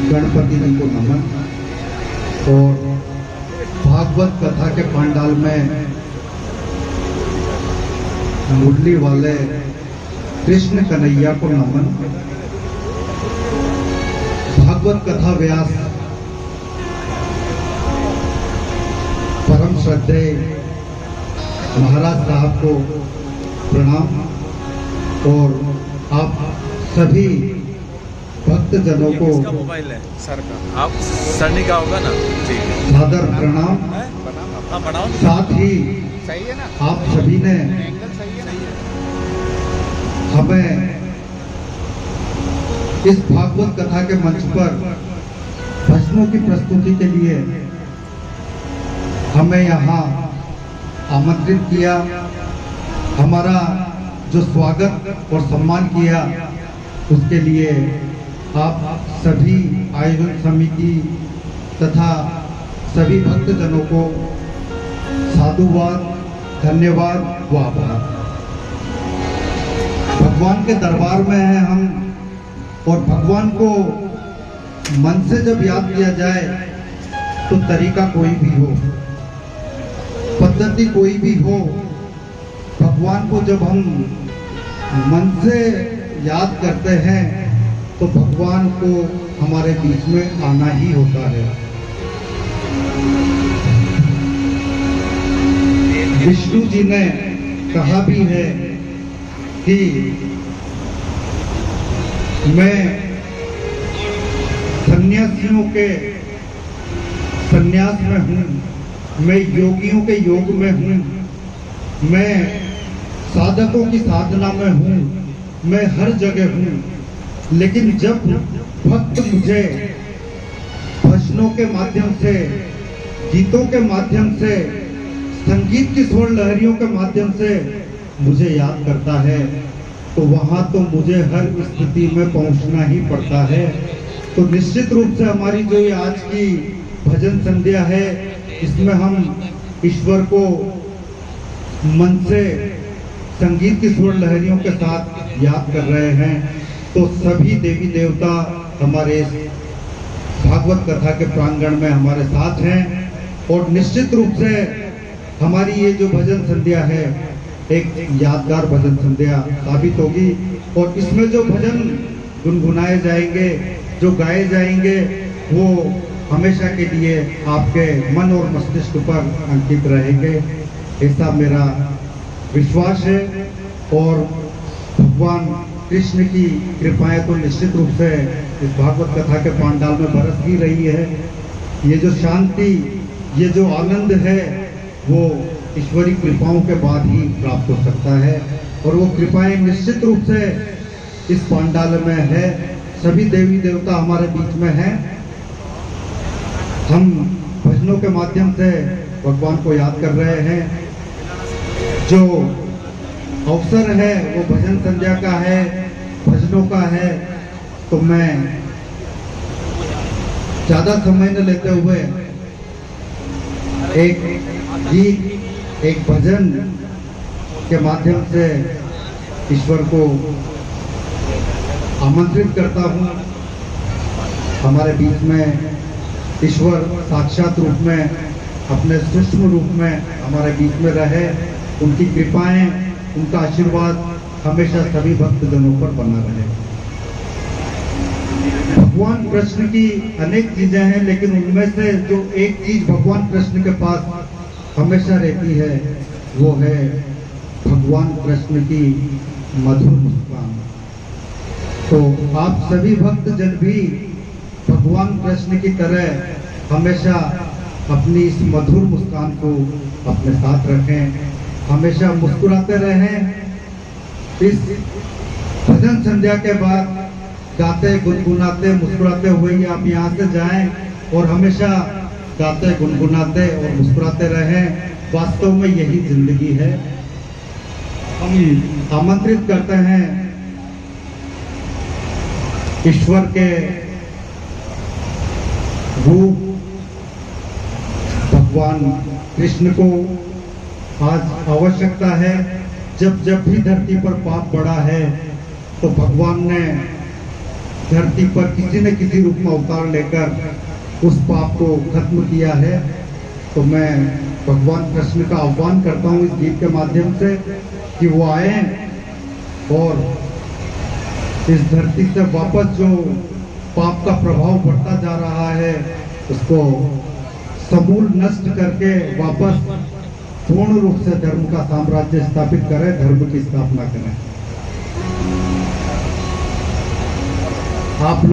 गणपति जी को नमन। और भागवत कथा के पंडाल में मुरली वाले कृष्ण कन्हैया को नमन। भागवत कथा व्यास परम श्रद्धेय महाराज साहब को प्रणाम। और आप सभी भक्तजनों को मोबाइल है सर का, आप सरनी का होगा ना, ठीक है, सादर प्रणाम। साथ ही सही है ना, आप सभी ने सही है। हमें इस भागवत कथा के मंच पर भजनों की प्रस्तुति के लिए हमें यहाँ आमंत्रित किया। हमारा जो स्वागत और सम्मान किया उसके लिए आप सभी आयोजन समिति तथा सभी भक्तजनों को साधुवाद, धन्यवाद व आभार। भगवान के दरबार में हैं हम, और भगवान को मन से जब याद किया जाए तो तरीका कोई भी हो, पद्धति कोई भी हो, भगवान को जब हम मन से याद करते हैं तो भगवान को हमारे बीच में आना ही होता है। विष्णु जी ने कहा भी है कि मैं सन्यासियों के सन्यास में हूँ, मैं योगियों के योग में हूँ, मैं साधकों की साधना में हूँ, मैं हर जगह हूँ। लेकिन जब भक्त मुझे भजनों के माध्यम से, गीतों के माध्यम से, संगीत की स्वर लहरियों के माध्यम से मुझे याद करता है तो वहाँ तो मुझे हर स्थिति में पहुँचना ही पड़ता है। तो निश्चित रूप से हमारी जो ये आज की भजन संध्या है, इसमें हम ईश्वर को मन से संगीत की स्वर लहरियों के साथ याद कर रहे हैं। तो सभी देवी देवता हमारे भागवत कथा के प्रांगण में हमारे साथ हैं, और निश्चित रूप से हमारी ये जो भजन संध्या है एक यादगार भजन संध्या साबित होगी। और इसमें जो भजन गुनगुनाए जाएंगे, जो गाए जाएंगे, वो हमेशा के लिए आपके मन और मस्तिष्क पर अंकित रहेंगे, ऐसा मेरा विश्वास है। और भगवान कृष्ण की कृपाएं तो निश्चित रूप से इस भागवत कथा के पंडाल में बरस ही रही है। ये जो शांति, ये जो आनंद है, वो ईश्वरी कृपाओं के बाद ही प्राप्त हो सकता है, और वो कृपाएं निश्चित रूप से इस पंडाल में है। सभी देवी देवता हमारे बीच में हैं। हम भजनों के माध्यम से भगवान को याद कर रहे हैं। जो अवसर है वो भजन संध्या का है, भजनों का है। तो मैं ज्यादा समय न लेते हुए एक गीत, एक भजन के माध्यम से ईश्वर को आमंत्रित करता हूँ। हमारे बीच में ईश्वर साक्षात रूप में, अपने सूक्ष्म रूप में हमारे बीच में रहे। उनकी कृपाएं, उनका आशीर्वाद हमेशा सभी भक्तजनों पर बना रहे। भगवान कृष्ण की अनेक चीजें हैं, लेकिन उनमें से जो एक चीज भगवान कृष्ण के पास हमेशा रहती है वो है भगवान कृष्ण की मधुर मुस्कान। तो आप सभी भक्तजन भी भगवान कृष्ण की तरह हमेशा अपनी इस मधुर मुस्कान को अपने साथ रखें, हमेशा मुस्कुराते रहें। इस भजन संध्या के बाद गाते, गुनगुनाते, मुस्कुराते हुए ही आप यहाँ से जाएं, और हमेशा गाते, गुनगुनाते और मुस्कुराते रहें। वास्तव में यही जिंदगी है। हम आमंत्रित करते हैं ईश्वर के रूप भगवान कृष्ण को। आज आवश्यकता है, जब जब भी धरती पर पाप बढ़ा है तो भगवान ने धरती पर किसी न किसी रूप में अवतार लेकर उस पाप को खत्म किया है। तो मैं भगवान कृष्ण का आह्वान करता हूँ इस गीत के माध्यम से कि वो आए और इस धरती से वापस जो पाप का प्रभाव बढ़ता जा रहा है उसको समूल नष्ट करके वापस पूर्ण रूप से धर्म का साम्राज्य स्थापित करें, धर्म की स्थापना करें। आप